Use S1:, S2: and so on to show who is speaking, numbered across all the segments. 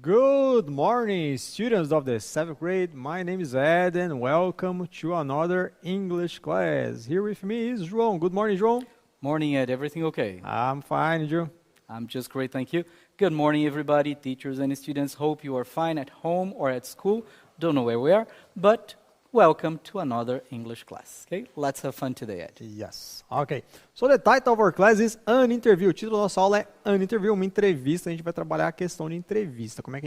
S1: Good morning, students of the 7th grade. My name is Ed and welcome to another English class. Here with me is João. Good morning, João.
S2: Morning, Ed. Everything okay?
S1: I'm fine, João.
S2: I'm just great, thank you. Good morning, everybody, teachers and students. Hope you are fine at home or at school. Don't know where we are, but welcome to another English class. Okay, let's have fun today, Ed.
S1: Yes. Okay. So the title of our class is An Interview. O título da nossa aula é An Interview, uma entrevista. A gente vai trabalhar a questão de entrevista. Como é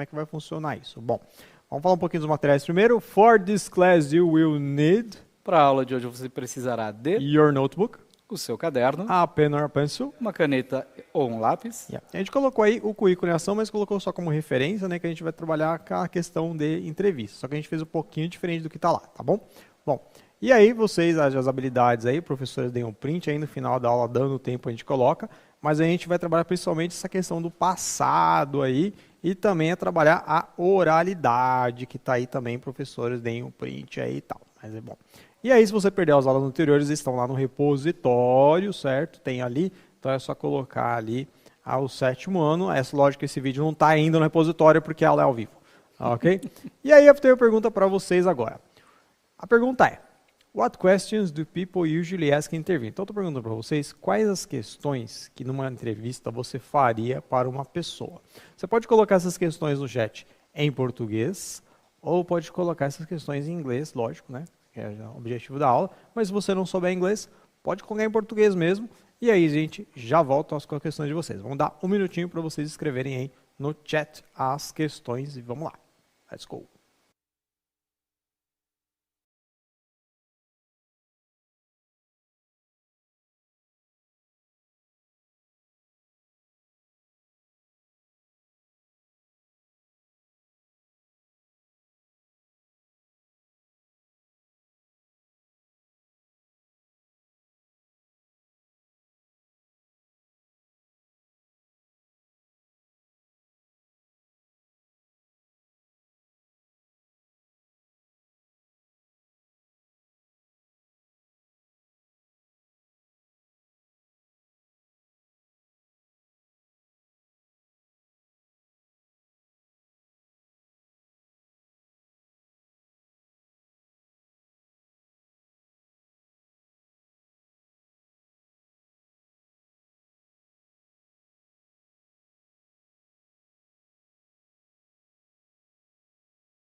S1: que vai funcionar isso? Bom, vamos falar um pouquinho dos materiais primeiro. For this class you will need
S2: Para a aula de hoje você precisará de
S1: your notebook,
S2: o seu caderno,
S1: a pen or a pencil.
S2: uma caneta ou um lápis.
S1: Yeah. A gente colocou aí o currículo em ação, mas colocou só como referência, né, que a gente vai trabalhar com a questão de entrevista. Só que a gente fez um pouquinho diferente do que está lá, tá bom? Bom, e aí vocês, as habilidades aí, professores deem um print aí no final da aula, dando o tempo a gente coloca, mas a gente vai trabalhar principalmente essa questão do passado aí e também trabalhar a oralidade, que está aí também, professores deem um print aí e tal, mas é bom. E aí, se você perder as aulas anteriores, estão lá no repositório, certo? Tem ali, então é só colocar ali o 7º ano. É lógico que esse vídeo não está ainda no repositório, porque a aula é ao vivo, ok? E aí, eu tenho uma pergunta para vocês agora. A pergunta é, what questions do people usually ask in interview? Então, eu estou perguntando para vocês, quais as questões que numa entrevista você faria para uma pessoa? Você pode colocar essas questões no chat em português, ou pode colocar essas questões em inglês, lógico, né? Que é o objetivo da aula, mas se você não souber inglês, pode colocar em português mesmo, e aí, gente, já volto às questões de vocês. Vamos dar um minutinho para vocês escreverem aí no chat as questões, e vamos lá. Let's go!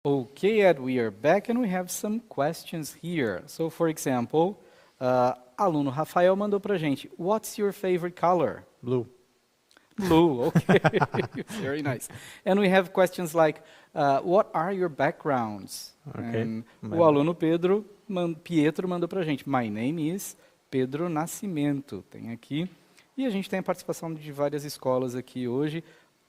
S2: Okay, Ed, we are back and we have some questions here. So, for example, aluno Rafael mandou pra gente, what's your favorite color?
S1: Blue.
S2: Blue, okay, very nice. And we have questions like, what are your backgrounds?
S1: Okay.
S2: And o aluno Pietro mandou pra gente, my name is Pedro Nascimento, tem aqui. E a gente tem a participação de várias escolas aqui hoje.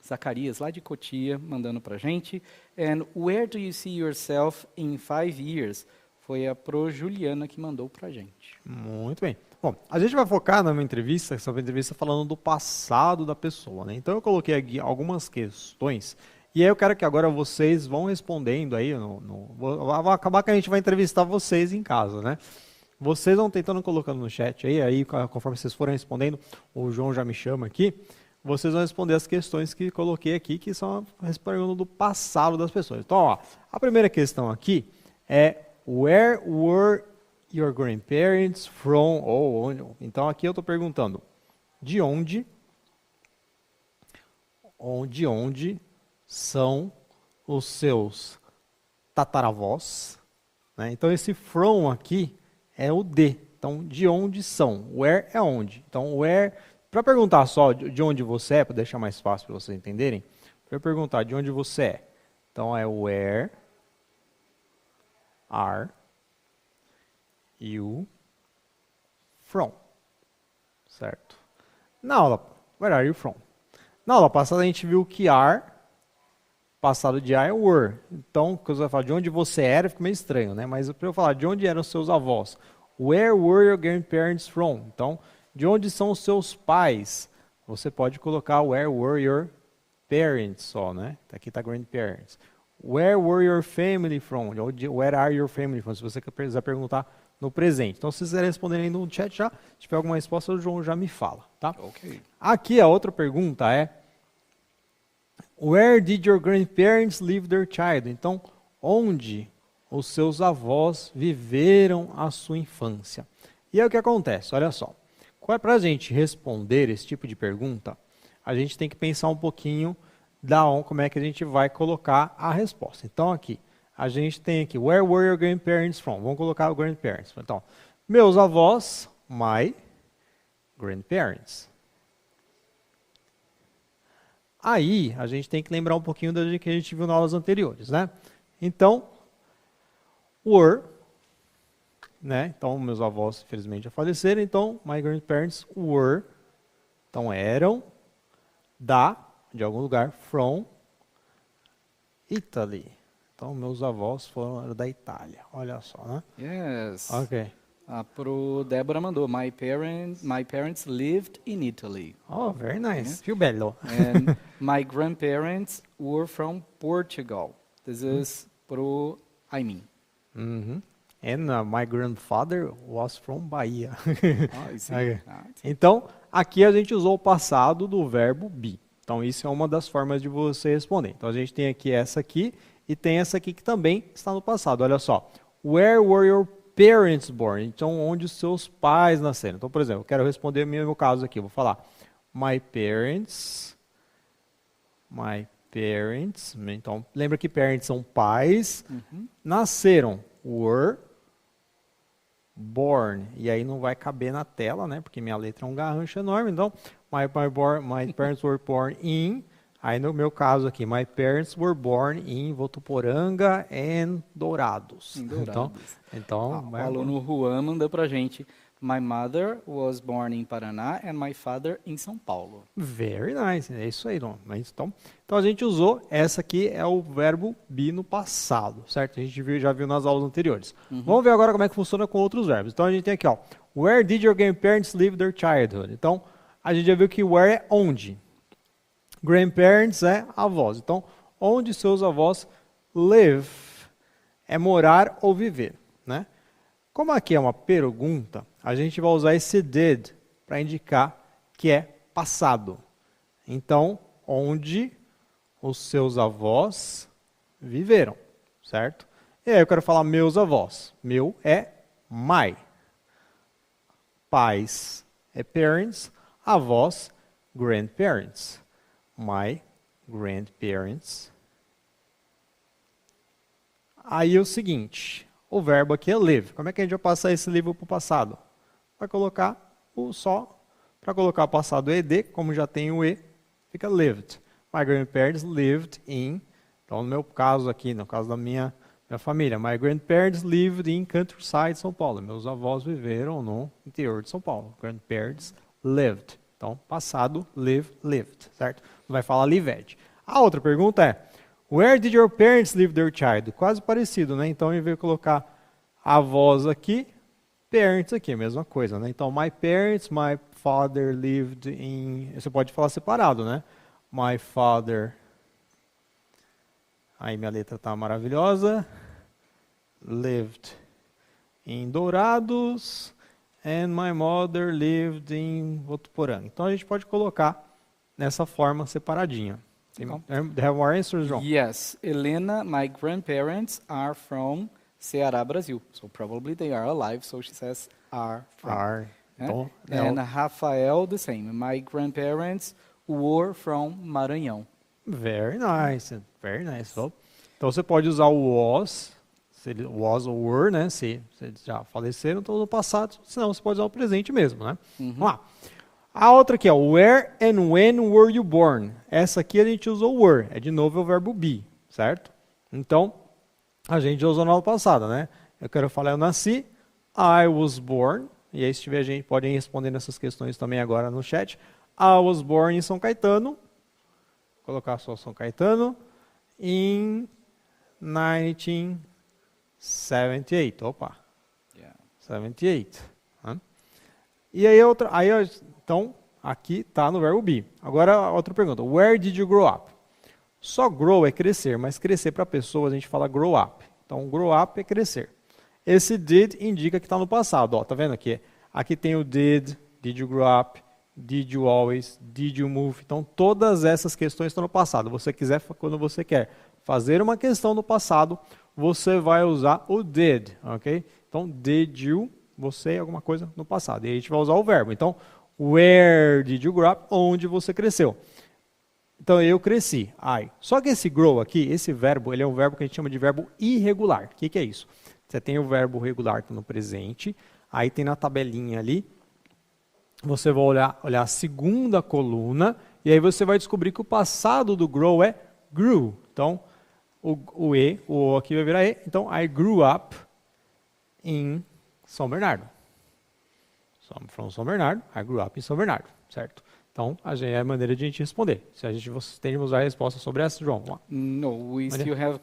S2: Zacarias, lá de Cotia, mandando pra gente. And where do you see yourself in 5 years? Foi a Pro Juliana que mandou pra gente.
S1: Muito bem. Bom, a gente vai focar numa entrevista, essa entrevista falando do passado da pessoa, né? Então eu coloquei aqui algumas questões, e aí eu quero que agora vocês vão respondendo aí, vai acabar que a gente vai entrevistar vocês em casa, né? Vocês vão tentando colocando no chat aí conforme vocês forem respondendo, o João já me chama aqui, vocês vão responder as questões que coloquei aqui, que são respondendo do passado das pessoas. Então, ó, a primeira questão aqui é where were your grandparents from? Então, aqui eu estou perguntando de onde são os seus tataravós? Né? Então, esse from aqui é o de. Então, de onde são? Where é onde. Então, where... Para perguntar só de onde você é, para deixar mais fácil para vocês entenderem, para perguntar de onde você é. Então é where are you from? Certo? Na aula, where are you from? Na aula passada a gente viu que are, passado de are é were. Então, quando você vai falar de onde você era, fica meio estranho, né? Mas para eu falar de onde eram os seus avós, where were your grandparents from? Então, de onde são os seus pais? Você pode colocar where were your parents só, né? Aqui está grandparents. Where were your family from? Where are your family from? Se você quiser perguntar no presente. Então, se vocês quiserem responder aí no chat já, se tiver alguma resposta, o João já me fala, tá?
S2: Ok.
S1: Aqui a outra pergunta é Where did your grandparents live their child? Então, onde os seus avós viveram a sua infância? E aí o que acontece? Olha só. Para a gente responder esse tipo de pergunta, a gente tem que pensar um pouquinho como é que a gente vai colocar a resposta. Então, aqui, a gente tem aqui, where were your grandparents from? Vamos colocar o grandparents. Então, meus avós, my grandparents. Aí, a gente tem que lembrar um pouquinho do que a gente viu nas aulas anteriores, né? Então, were, né? Então, meus avós, infelizmente, já faleceram. Então, my grandparents were, então, eram de algum lugar, from Italy. Então, meus avós eram da Itália. Olha só, né?
S2: Yes.
S1: Ok.
S2: Pro Débora mandou, my parents lived in Italy.
S1: Oh, very nice. Feel bello.
S2: And my grandparents were from Portugal. This is pro Aimin.
S1: And my grandfather was from Bahia.
S2: I see.
S1: Okay. Então, aqui a gente usou o passado do verbo be. Então, isso é uma das formas de você responder. Então, a gente tem aqui essa aqui e tem essa aqui que também está no passado. Olha só. Where were your parents born? Então, onde os seus pais nasceram? Então, por exemplo, eu quero responder o meu caso aqui. Eu vou falar my parents. Então, lembra que parents são pais. Nasceram. Were born. E aí não vai caber na tela, né? Porque minha letra é um garrancho enorme. Então, my parents were born in. Aí no meu caso aqui, my parents were born in Votuporanga and Dourados. Então
S2: o aluno Juan mandou pra gente, my mother was born in Paraná and my father in São Paulo.
S1: Very nice, é isso aí. Então a gente usou, essa aqui é o verbo be no passado, certo? A gente já viu nas aulas anteriores. Vamos ver agora como é que funciona com outros verbos. Então a gente tem aqui, ó, where did your grandparents live their childhood? Então a gente já viu que where é onde. Grandparents é avós. Então, onde seus avós live é morar ou viver, né? Como aqui é uma pergunta, a gente vai usar esse did para indicar que é passado. Então, onde os seus avós viveram, certo? E aí eu quero falar meus avós. Meu é my. Pais é parents, avós, grandparents. My grandparents. Aí é o seguinte, o verbo aqui é live. Como é que a gente vai passar esse live para o passado? Vai colocar para colocar o passado ed, como já tem o e, fica lived. My grandparents lived in, então no meu caso aqui, no caso da minha família, my grandparents lived in countryside, São Paulo. Meus avós viveram no interior de São Paulo. Grandparents lived. Então, passado, lived, certo? Não vai falar lived. A outra pergunta é, where did your parents live their child? Quase parecido, né? Então, em vez de colocar avós aqui, parents aqui, a mesma coisa, né? Então, my parents, my father lived in... Você pode falar separado, né? My father... Aí minha letra está maravilhosa. Lived in Dourados... And my mother lived in Votuporanga. Então a gente pode colocar nessa forma separadinha. They have more answers, João?
S2: Yes. Helena, my grandparents are from Ceará, Brazil. So probably they are alive, so she says are from.
S1: Are. Então,
S2: And Rafael, the same. My grandparents were from Maranhão.
S1: Very nice, very nice. Então você pode usar o was, se ele was ou were, né? Se eles já faleceram, então no passado, senão você pode usar o presente mesmo, né? Vamos lá. A outra aqui, ó, where and when were you born? Essa aqui a gente usou were, é de novo o verbo be, certo? Então, a gente já usou na aula passada, né? Eu quero falar, eu nasci, I was born, e aí se tiver gente, podem responder nessas questões também agora no chat. I was born em São Caetano, vou colocar só São Caetano, in 1978, opa, 78. E aí então, aqui está no verbo be. Agora, outra pergunta. Where did you grow up? Só grow é crescer, mas crescer para pessoas a gente fala grow up. Então, grow up é crescer. Esse did indica que está no passado. Ó, tá vendo aqui? Aqui tem o did you grow up, did you always, did you move. Então, todas essas questões estão no passado. Você quiser, quando você quer fazer uma questão no passado, você vai usar o did, ok? Então, did you, você alguma coisa no passado. E aí a gente vai usar o verbo. Então, where did you grow up? Onde você cresceu. Então, eu cresci, I. Só que esse grow aqui, esse verbo, ele é um verbo que a gente chama de verbo irregular. O que é isso? Você tem o verbo regular no presente, aí tem na tabelinha ali, você vai olhar a segunda coluna, e aí você vai descobrir que o passado do grow é grew. Então, o O aqui vai virar E. Então, I grew up em São Bernardo. From São Bernardo, I grew up em São Bernardo, certo? Então, é a maneira de a gente responder. Se a gente tem de usar a resposta sobre essa, João.
S2: No, we still have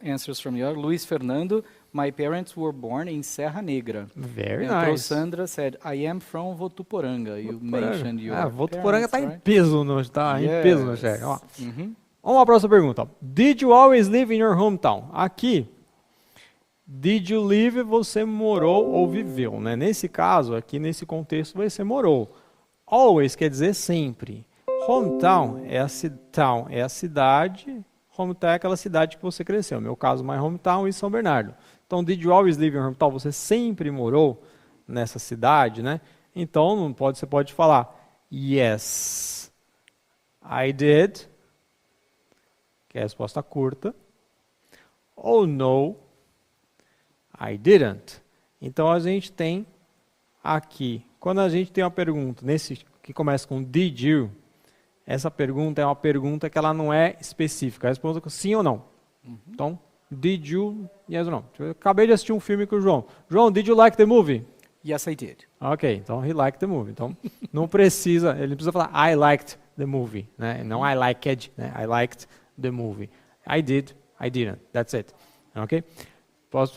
S2: answers from you. Luiz Fernando, my parents were born in Serra Negra.
S1: Very
S2: and
S1: nice.
S2: Sandra said, I am from Votuporanga. You mentioned your
S1: Votuporanga está
S2: right?
S1: em peso no
S2: Yes.
S1: chat. Vamos à próxima pergunta. Did you always live in your hometown? Aqui, did you live, você morou ou viveu, né? Nesse caso, aqui nesse contexto, você morou. Always quer dizer sempre. Hometown é a cidade. Hometown é aquela cidade que você cresceu. No meu caso, my hometown is São Bernardo. Então, did you always live in your hometown? Você sempre morou nessa cidade, né? Então, você pode falar yes, I did, que é a resposta curta. Ou no, I didn't. Então, a gente tem aqui, quando a gente tem uma pergunta que começa com did you, essa pergunta é uma pergunta que ela não é específica. A resposta é sim ou não. Então, did you, yes ou não. Eu acabei de assistir um filme com o João. João, did you like the movie?
S2: Yes, I did.
S1: Ok, então he liked the movie. Então, não precisa, ele precisa falar I liked the movie, né? Não I liked, né? I liked the movie. I did, I didn't. That's it. Ok?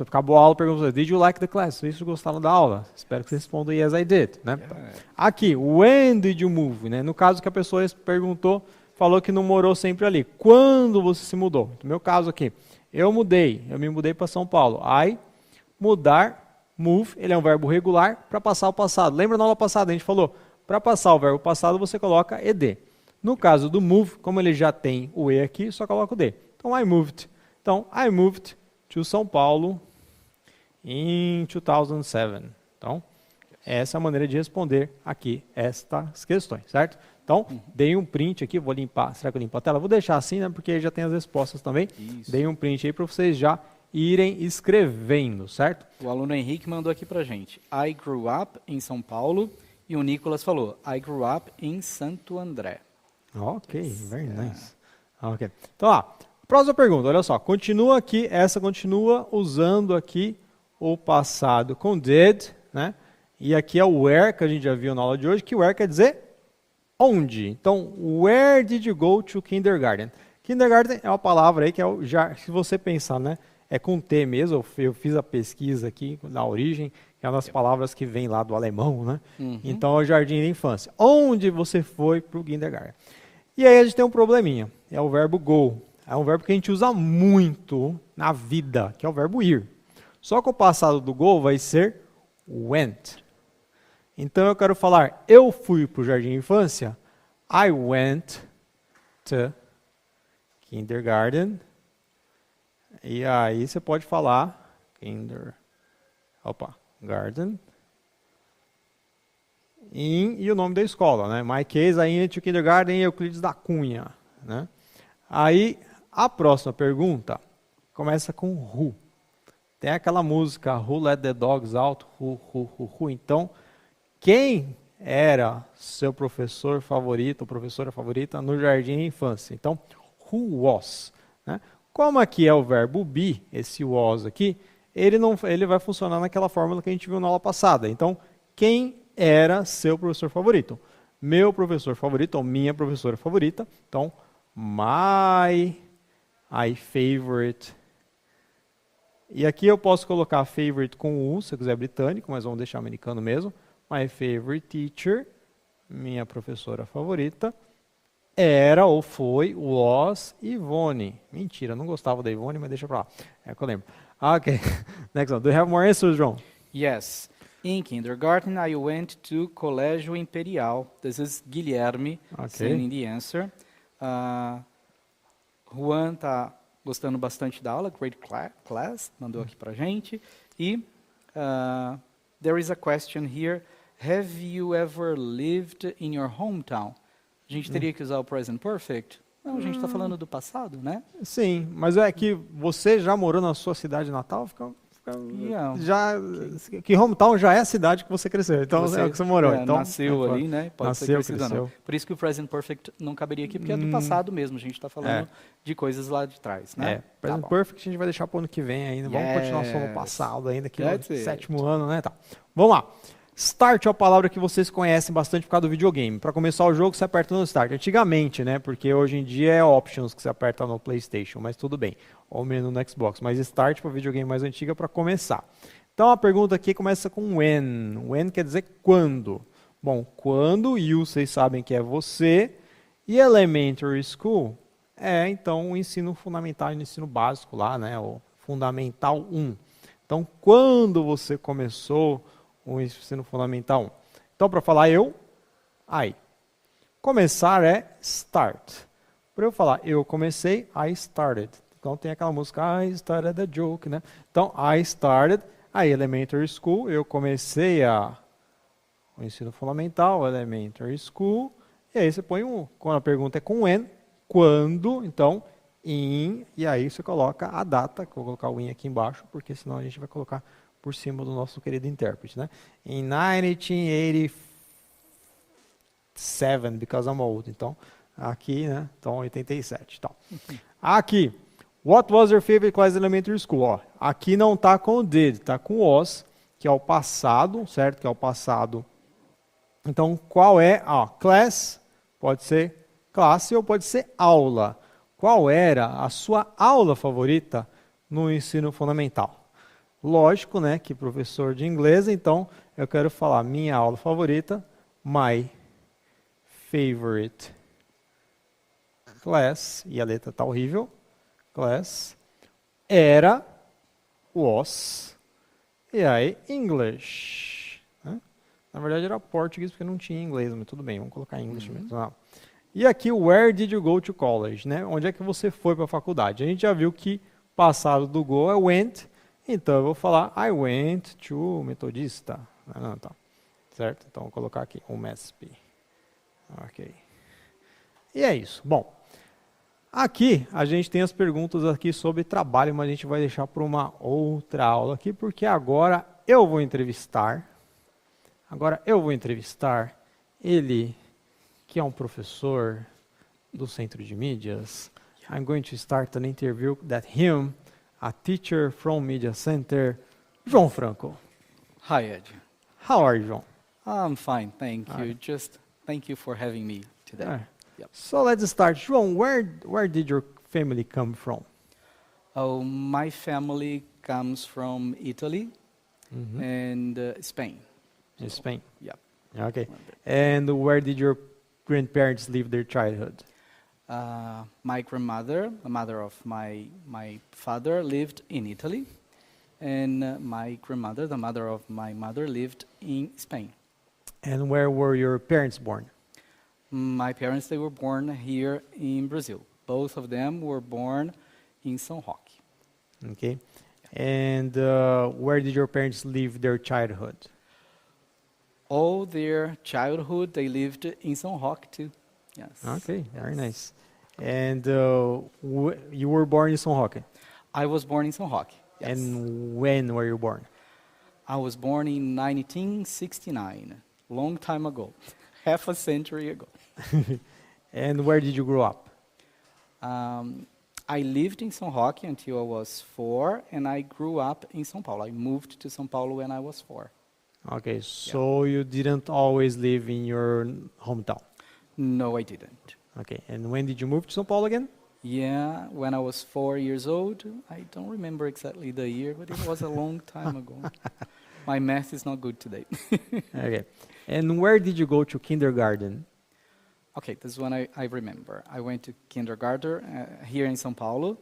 S1: Acabou a aula, pergunta, did you like the class? Vocês gostaram da aula? Espero que vocês respondam yes, I did. Né? Yeah. Aqui, when did you move? Né? No caso que a pessoa perguntou, falou que não morou sempre ali. Quando você se mudou? No meu caso aqui, eu me mudei para São Paulo. I, mudar, move, ele é um verbo regular para passar o passado. Lembra na aula passada, a gente falou, para passar o verbo passado você coloca ed. No caso do move, como ele já tem o e aqui, só coloca o d. Então, I moved. Então, I moved to São Paulo in 2007. Então, essa é a maneira de responder aqui estas questões, certo? Então, dei um print aqui, vou limpar, será que eu limpo a tela? Vou deixar assim, né, porque já tem as respostas também. Isso. Dei um print aí para vocês já irem escrevendo, certo?
S2: O aluno Henrique mandou aqui pra gente. I grew up em São Paulo, e o Nicolas falou, I grew up em Santo André.
S1: Ok, very nice. Okay. Então, próxima pergunta, olha só, continua usando aqui o passado com did, né? E aqui é o where, que a gente já viu na aula de hoje, que where quer dizer onde. Então, where did you go to kindergarten? Kindergarten é uma palavra aí que se você pensar, né? É com T mesmo, eu fiz a pesquisa aqui na origem, que é uma das palavras que vem lá do alemão, né? Então, é o jardim da infância. Onde você foi para o kindergarten? E aí a gente tem um probleminha, é o verbo go. É um verbo que a gente usa muito na vida, que é o verbo ir. Só que o passado do go vai ser went. Então eu quero falar, eu fui para o jardim de infância. I went to kindergarten. E aí você pode falar garden. E o nome da escola, né? My case, I went to kindergarten, Euclides da Cunha, né? Aí a próxima pergunta começa com who. Tem aquela música Who Let the Dogs Out? Who. Então, quem era seu professor favorito ou professora favorita no jardim de infância? Então, who was? Né? Como aqui é o verbo be, esse was aqui, ele vai funcionar naquela fórmula que a gente viu na aula passada. Então, quem era seu professor favorito? Meu professor favorito ou minha professora favorita. Então, my favorite. E aqui eu posso colocar favorite com U, se eu quiser britânico, mas vamos deixar americano mesmo. My favorite teacher, minha professora favorita, era ou foi, was, Ivone. Mentira, não gostava da Ivone, mas deixa pra lá. É que eu lembro. Ok, next one. Do you have more answers, João?
S2: Yes. In kindergarten, I went to Colégio Imperial. This is Guilherme
S1: Ok.
S2: sending the answer. Juan está gostando bastante da aula, great class, mandou aqui para gente. E there is a question here. Have you ever lived in your hometown? A gente teria que usar o present perfect? Não, a gente está falando do passado, né?
S1: Sim, mas é que você já morou na sua cidade natal,
S2: Yeah.
S1: que hometown já é a cidade que você cresceu, então é o que você morou. Então,
S2: nasceu ali, né? Pode ser
S1: nasceu,
S2: crescido ou não.
S1: cresceu.
S2: Por isso que o present perfect não caberia aqui, porque é do passado mesmo. A gente está falando de coisas lá de trás, né?
S1: Present perfect a gente vai deixar para o ano que vem ainda. Vamos continuar só no passado ainda, que no
S2: That's it.
S1: 7º ano, né? Tá. Vamos lá. Start é uma palavra que vocês conhecem bastante por causa do videogame. Para começar o jogo, você aperta no Start. Antigamente, né? Porque hoje em dia é Options que você aperta no PlayStation, mas tudo bem. Ou mesmo no Xbox. Mas Start para videogame mais antigo é para começar. Então a pergunta aqui começa com when. When quer dizer quando. Bom, quando, you vocês sabem que é você. E elementary school é então o ensino fundamental e o ensino básico lá, né? O fundamental 1. Então quando você começou o ensino fundamental 1. Então, para falar eu, I. Começar é start. Para eu falar eu comecei, I started. Então, tem aquela música, I started the joke, né? Então, I started a elementary school. Eu comecei o ensino fundamental, elementary school. E aí você põe quando a pergunta é com when, quando, então, in, e aí você coloca a data, que eu vou colocar o in aqui embaixo, porque senão a gente vai colocar por cima do nosso querido intérprete, né? In 1987, because I'm old. Então, aqui, né? Então, 87. Então. Aqui, what was your favorite class in elementary school? Ó, aqui não está com o did, está com o was, que é o passado, certo? Que é o passado. Então, qual é? Class, pode ser classe ou pode ser aula. Qual era a sua aula favorita no ensino fundamental? Lógico, né, que professor de inglês, então eu quero falar minha aula favorita, my favorite class, e a letra tá horrível, class, era, was, e aí English. Né? Na verdade era português porque não tinha inglês, mas tudo bem, vamos colocar English mesmo. E aqui, where did you go to college? Né? Onde é que você foi para a faculdade? A gente já viu que passado do go é went. Então, eu vou falar, I went to Metodista. Tá. Certo? Então, vou colocar aqui, MESP. Ok. E é isso. Bom, aqui a gente tem as perguntas aqui sobre trabalho, mas a gente vai deixar para uma outra aula aqui, porque agora eu vou entrevistar. Ele, que é um professor do Centro de Mídias. I'm going to start an interview that him, a teacher from Media Center, João Franco.
S2: Hi, Ed.
S1: How are you, João?
S2: I'm fine, thank you. Just thank you for having me today. Yep.
S1: So let's start. João, where did your family come from?
S2: Oh, my family comes from Italy and Spain.
S1: In Spain.
S2: Yep.
S1: Okay. And where did your grandparents live their childhood?
S2: My grandmother, the mother of my father, lived in Italy, and my grandmother, the mother of my mother, lived in Spain.
S1: And where were your parents born?
S2: My parents, they were born here in Brazil. Both of them were born in São Roque.
S1: Okay. And where did your parents live their childhood?
S2: All their childhood, they lived in São Roque too. Yes.
S1: Okay, very nice. And you were born in São Roque?
S2: I was born in São Roque. Yes.
S1: And when were you born?
S2: I was born in 1969, long time ago, half a century ago.
S1: And where did you grow up?
S2: I lived in São Roque until I was 4, and I grew up in São Paulo. I moved to São Paulo when I was 4.
S1: Okay, so you didn't always live in your hometown?
S2: No, I didn't.
S1: Okay, and when did you move to São Paulo again?
S2: Yeah, when I was 4 years old. I don't remember exactly the year, but it was a long time ago. My math is not good today.
S1: Okay, and where did you go to kindergarten?
S2: Okay, this one I remember. I went to kindergarten here in São Paulo.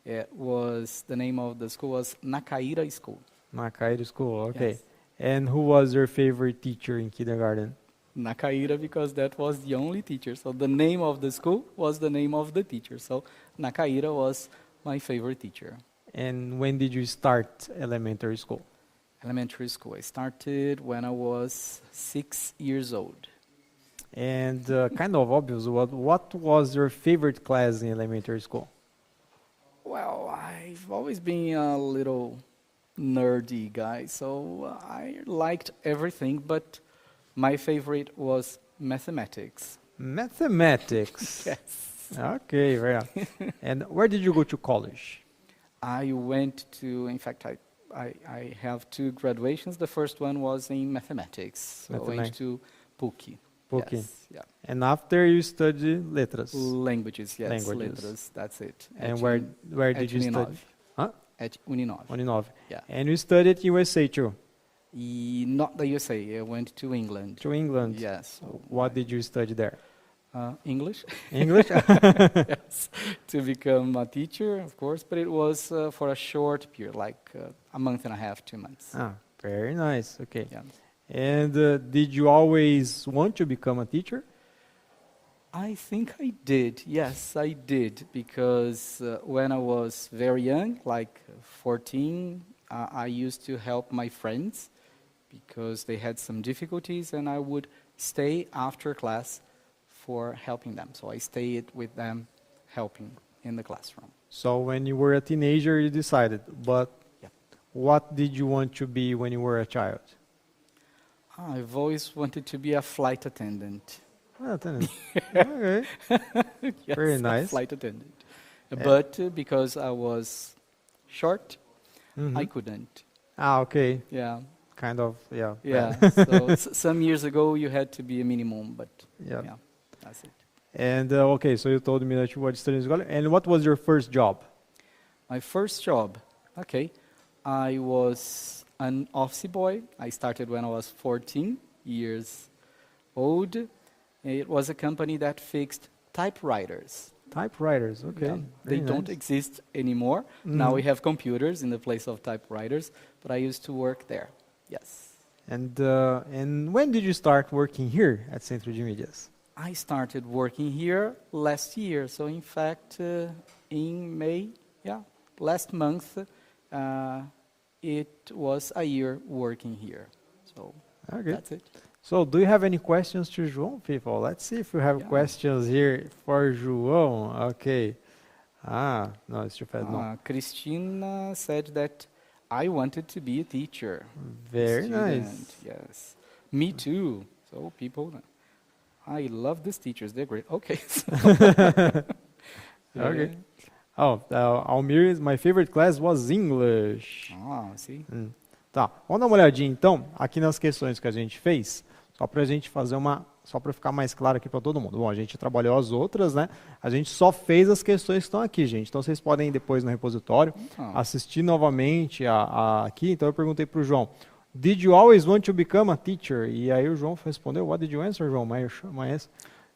S2: It was, the name of the school was Nacaíra School.
S1: Macaíra School, okay.
S2: Yes.
S1: And who was your favorite teacher in kindergarten?
S2: Nakaira, because that was the only teacher. So the name of the school was the name of the teacher. So Nakaira was my favorite teacher.
S1: And when did you start elementary school?
S2: Elementary school. I started when I was 6 years old.
S1: And kind of obvious, what was your favorite class in elementary school?
S2: Well, I've always been a little nerdy guy, so I liked everything, but my favorite was mathematics.
S1: Mathematics.
S2: Yes.
S1: Okay, very nice. And where did you go to college?
S2: I went to, in fact, I have 2 graduations. The first one was in mathematics. So I went to PUC.
S1: PUC.
S2: Yes, yeah.
S1: And after you studied letras?
S2: Languages, yes.
S1: Languages.
S2: Letras, that's it.
S1: And where did you study? Huh?
S2: At Uninove.
S1: Uninove.
S2: Yeah.
S1: And you studied in USA too?
S2: Not the USA. I went to England.
S1: To England?
S2: Yes. So
S1: what did you study there?
S2: English.
S1: English?
S2: Yes. To become a teacher, of course, but it was for a short period, like a month and a half, 2 months.
S1: Ah, very nice. Okay.
S2: Yeah.
S1: And did you always want to become a teacher?
S2: I think I did. Yes, I did. Because when I was very young, like 14, I used to help my friends because they had some difficulties, and I would stay after class for helping them. So I stayed with them helping in the classroom.
S1: So when you were a teenager, you decided. But
S2: Yeah.
S1: what did you want to be when you were a child?
S2: I've always wanted to be a flight attendant.
S1: Attendant. Okay.
S2: Yes,
S1: Very
S2: a
S1: nice.
S2: flight attendant. But because I was short,
S1: Mhm.
S2: I couldn't.
S1: Ah, okay.
S2: Yeah.
S1: Kind of, yeah.
S2: Yeah. So some years ago you had to be a minimum, but
S1: Yeah.
S2: yeah, that's it.
S1: And okay, so you told me that you were studying in college. And what was your first job?
S2: My first job, okay, I was an office boy. I started when I was 14 years old. It was a company that fixed typewriters.
S1: Typewriters, okay.
S2: Yeah, they
S1: Very
S2: don't
S1: nice.
S2: exist anymore. Now we have computers in the place of typewriters, but I used to work there. Yes.
S1: And when did you start working here at Centro de Mídias?
S2: I started working here last year. So in fact, in May, last month, it was a year working here. So
S1: Okay.
S2: that's it.
S1: So do you have any questions to João, people? Let's see if we have
S2: Yeah.
S1: questions here for João. Okay. Ah, no, it's too fast. No.
S2: Christina said that I wanted to be a teacher.
S1: Very
S2: Student,
S1: nice.
S2: Yes. Me too. So people, I love these teachers. They're great. Okay.
S1: Okay. Oh, Almir, my favorite class was English.
S2: See.
S1: Tá, vamos dar uma olhadinha então aqui nas questões que a gente fez, só para a gente fazer só para ficar mais claro aqui para todo mundo. Bom, a gente trabalhou as outras, né? A gente só fez as questões que estão aqui, gente. Então vocês podem ir depois no repositório assistir novamente aqui. Então eu perguntei para o João, did you always want to become a teacher? E aí o João respondeu, what did you answer, João?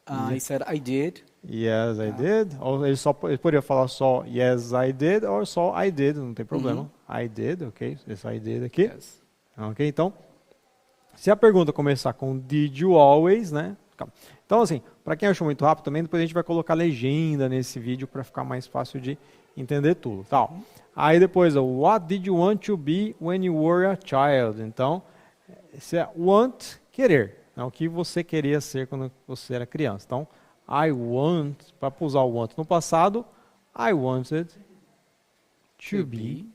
S2: I said I did.
S1: Yes, I did. Ou ele poderia falar só yes, I did, ou só I did, não tem problema. I did, ok. Esse I did aqui.
S2: Yes.
S1: Ok, então, se a pergunta começar com did you always, né? Então, assim, para quem achou muito rápido também, depois a gente vai colocar legenda nesse vídeo para ficar mais fácil de entender tudo. Tá? Aí depois, what did you want to be when you were a child? Então, esse é want, querer. É o que você queria ser quando você era criança. Então, I want, para usar o want no passado, I wanted to be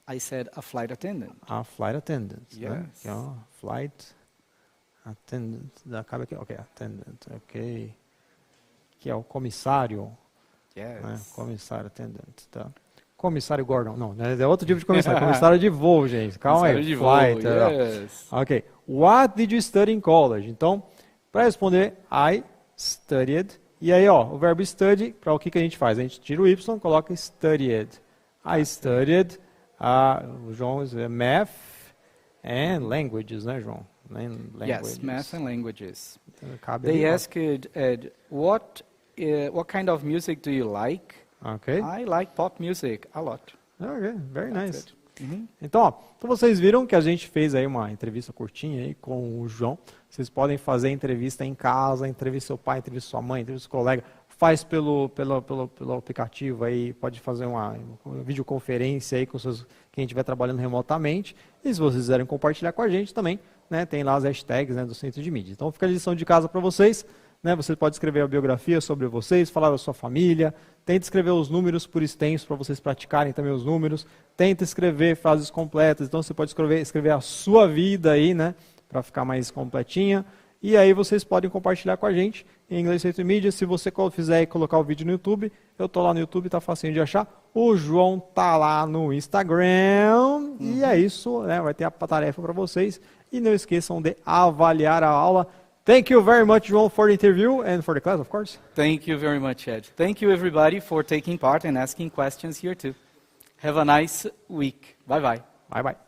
S2: I said a flight attendant.
S1: a flight attendant. Né?
S2: Yes.
S1: Aqui, ó, flight attendant. Acaba aqui, ok, attendant, ok. Que é o comissário.
S2: Yes.
S1: Né? Comissário attendant, tá? Comissário Gordon, não, né? É outro tipo de comissário. Comissário de voo, gente. Calma aí. Flight,
S2: Yes.
S1: Ok. What did you study in college? Então, para responder, I studied. E aí, ó, o verbo study, para o que a gente faz? A gente tira o Y, coloca studied. I studied, o João, math and languages, né, João?
S2: Yes, math and languages.
S1: Então, cabe
S2: They
S1: ali, ó.
S2: asked Ed, what kind of music do you like?
S1: Ok.
S2: I like pop music a lot.
S1: Ok, very
S2: That's
S1: nice.
S2: it.
S1: Então, ó, então vocês viram que a gente fez aí uma entrevista curtinha aí com o João. Vocês podem fazer entrevista em casa, entrevista seu pai, entrevista sua mãe, entrevista seu colega. Faz pelo aplicativo aí, pode fazer uma videoconferência aí com quem estiver trabalhando remotamente. E se vocês quiserem compartilhar com a gente também, né, tem lá as hashtags, né, do Centro de Mídia. Então fica a lição de casa para vocês. Né, você pode escrever a biografia sobre vocês, falar da sua família, tenta escrever os números por extenso para vocês praticarem também os números, tenta escrever frases completas, então você pode escrever a sua vida aí, né, para ficar mais completinha, e aí vocês podem compartilhar com a gente em Inglês Centro de Mídia. Se você fizer e colocar o vídeo no YouTube, eu estou lá no YouTube, tá facinho de achar, o João tá lá no Instagram, e é isso, né, vai ter a tarefa para vocês, e não esqueçam de avaliar a aula. Thank you very much, João, for the interview and for the class, of course.
S2: Thank you very much, Ed. Thank you, everybody, for taking part and asking questions here, too. Have a nice week. Bye-bye.
S1: Bye-bye.